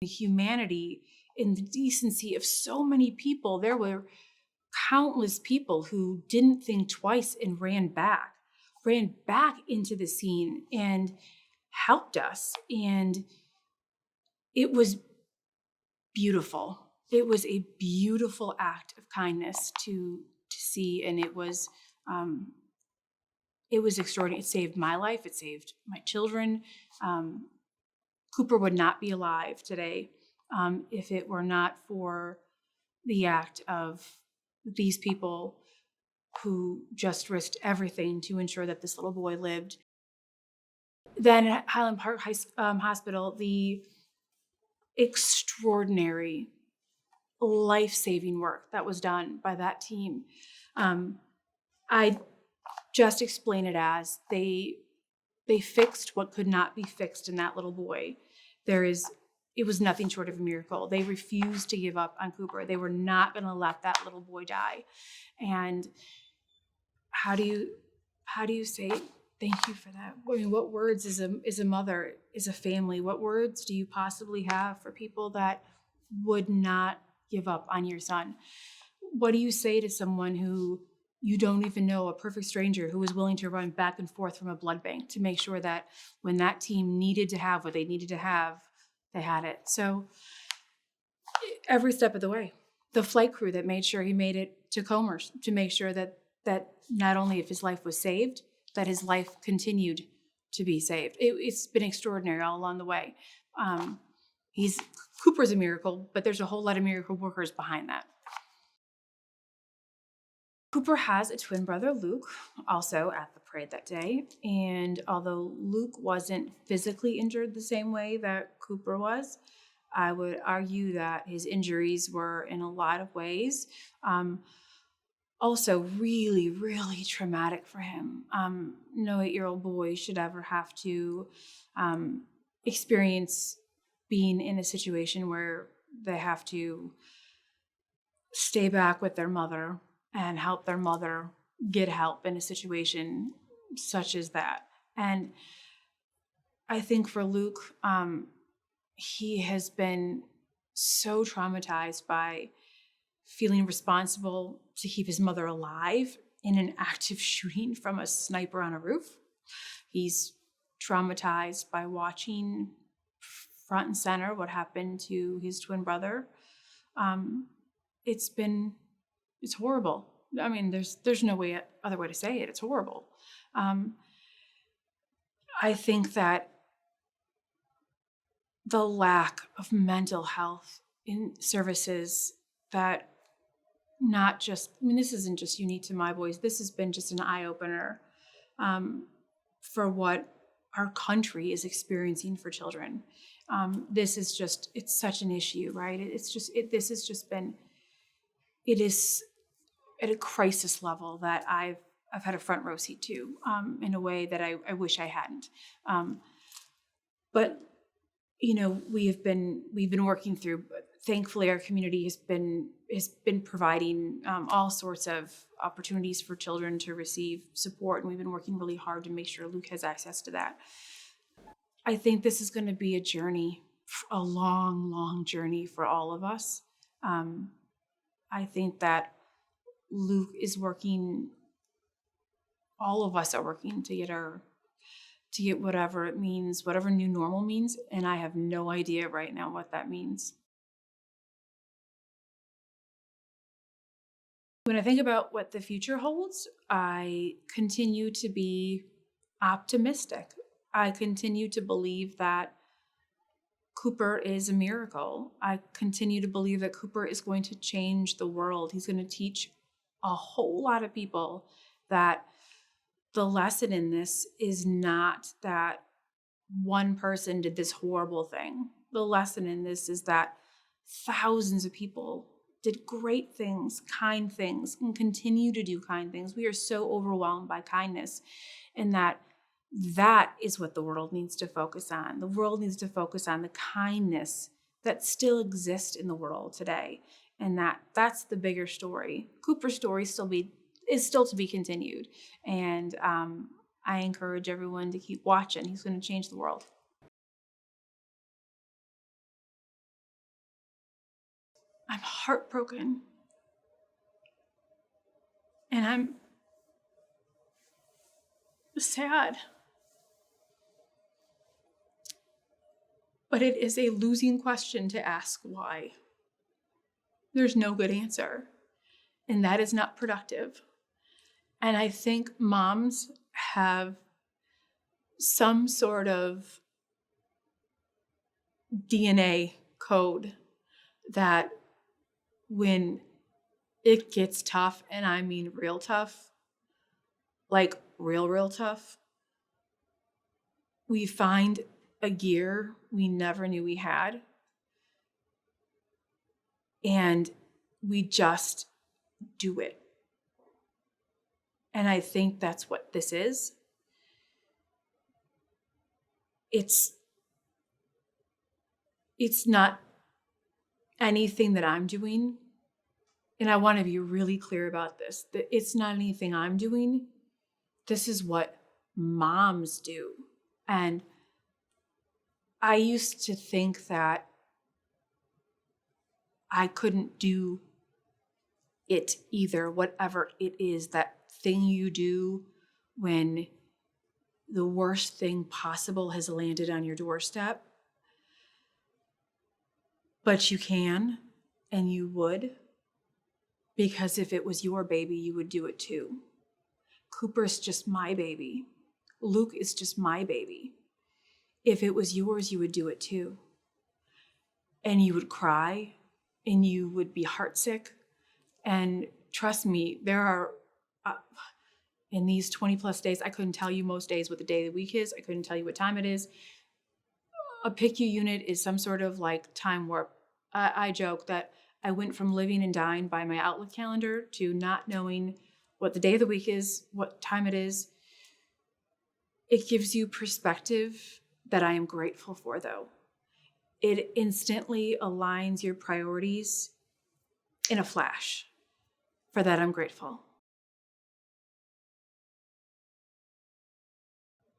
The humanity and the decency of so many people. There were countless people who didn't think twice and ran back into the scene and helped us. And it was beautiful. It was a beautiful act of kindness to see, and it was extraordinary. It saved my life. It saved my children. Cooper would not be alive today if it were not for the act of these people who just risked everything to ensure that this little boy lived. Then at Highland Park Hospital, the extraordinary life-saving work that was done by that team. I just explain it as they fixed what could not be fixed in that little boy. It was nothing short of a miracle. They refused to give up on Cooper. They were not going to let that little boy die. And how do you say thank you for that? I mean, what words is a mother, is a family? What words do you possibly have for people that would not give up on your son? What do you say to someone who you don't even know, a perfect stranger who was willing to run back and forth from a blood bank to make sure that when that team needed to have what they needed to have, they had it? So every step of the way, the flight crew that made sure he made it to Comers, to make sure that not only if his life was saved, that his life continued to be saved. It's been extraordinary all along the way. Cooper's a miracle, but there's a whole lot of miracle workers behind that. Cooper has a twin brother, Luke, also at the parade that day. And although Luke wasn't physically injured the same way that Cooper was, I would argue that his injuries were in a lot of ways also really, really traumatic for him. No 8-year-old boy should ever have to experience being in a situation where they have to stay back with their mother and help their mother get help in a situation such as that. And I think for Luke, he has been so traumatized by feeling responsible to keep his mother alive in an active shooting from a sniper on a roof. He's traumatized by watching front and center what happened to his twin brother. It's horrible. I mean, there's no other way to say it. It's horrible. I think that the lack of mental health in services that this isn't just unique to my boys. This has been just an eye-opener for what our country is experiencing for children. It's such an issue, right? It is at a crisis level that I've had a front row seat to in a way that I wish I hadn't. But we've been working through. Thankfully, our community has been providing all sorts of opportunities for children to receive support, and we've been working really hard to make sure Luke has access to that. I think this is going to be a journey, a long, long journey for all of us. I think that Luke is working. All of us are working to get whatever it means, whatever new normal means, and I have no idea right now what that means. When I think about what the future holds, I continue to be optimistic. I continue to believe that Cooper is a miracle. I continue to believe that Cooper is going to change the world. He's going to teach a whole lot of people that the lesson in this is not that one person did this horrible thing. The lesson in this is that thousands of people did great things, kind things, and continue to do kind things. We are so overwhelmed by kindness, and that is what the world needs to focus on. The world needs to focus on the kindness that still exists in the world today, and that's the bigger story. Cooper's story is still to be continued, and I encourage everyone to keep watching. He's going to change the world. I'm heartbroken. And I'm sad. But it is a losing question to ask why. There's no good answer. And that is not productive. And I think moms have some sort of DNA code that when it gets tough, and I mean real tough, like real tough, we find a gear we never knew we had. And we just do it. And I think that's what this is. It's not anything that I'm doing. And I want to be really clear about this, that it's not anything I'm doing. This is what moms do. And I used to think that I couldn't do it either, whatever it is, that thing you do when the worst thing possible has landed on your doorstep. But you can, and you would, because if it was your baby, you would do it too. Cooper's just my baby. Luke is just my baby. If it was yours, you would do it too. And you would cry, and you would be heartsick. And trust me, there are, in these 20 plus days, I couldn't tell you most days what the day of the week is. I couldn't tell you what time it is. A PICU unit is some sort of like time warp. I joke that I went from living and dying by my Outlook calendar to not knowing what the day of the week is, what time it is. It gives you perspective that I am grateful for, though. It instantly aligns your priorities in a flash. For that, I'm grateful.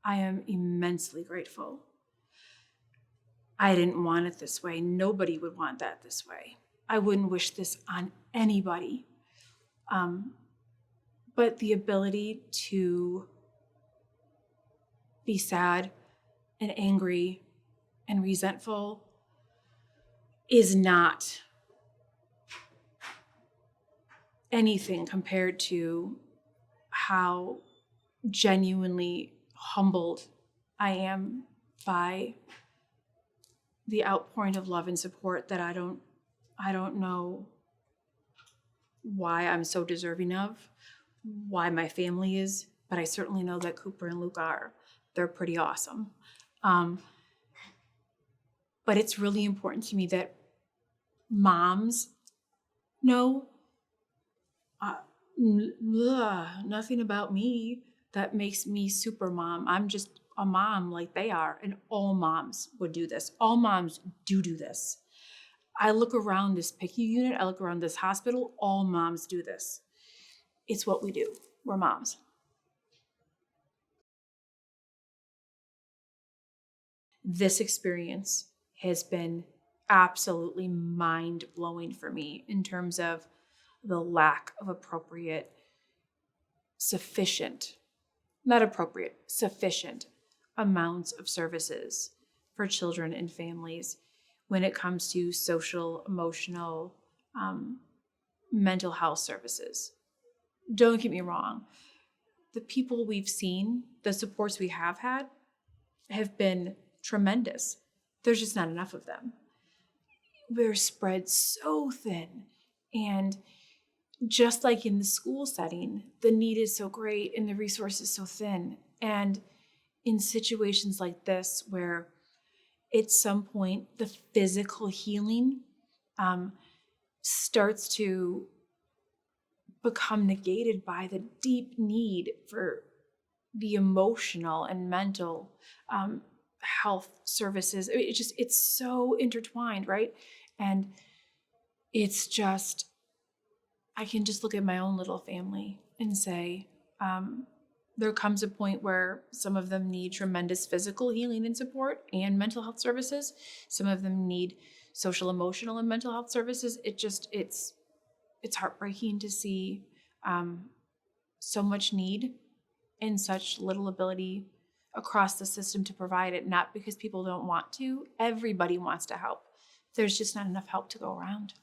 I am immensely grateful. I didn't want it this way. Nobody would want that this way. I wouldn't wish this on anybody. But the ability to be sad and angry and resentful is not anything compared to how genuinely humbled I am by the outpouring of love and support that I don't know why I'm so deserving of, why my family is, but I certainly know that Cooper and Luke are. They're pretty awesome. But it's really important to me that moms know nothing about me that makes me super mom. I'm just a mom like they are, and all moms would do this. All moms do this. I look around this PICU unit, I look around this hospital, all moms do this. It's what we do. We're moms. This experience has been absolutely mind-blowing for me in terms of the lack of sufficient amounts of services for children and families when it comes to social, emotional, mental health services. Don't get me wrong. The people we've seen, the supports we have had, have been tremendous. There's just not enough of them. We're spread so thin. And just like in the school setting, the need is so great and the resources so thin. And in situations like this, where at some point the physical healing starts to become negated by the deep need for the emotional and mental health services. It's so intertwined, right? And it's just, I can just look at my own little family and say, there comes a point where some of them need tremendous physical healing and support and mental health services. Some of them need social, emotional, and mental health services. It's heartbreaking to see so much need and such little ability across the system to provide it, not because people don't want to. Everybody wants to help. There's just not enough help to go around.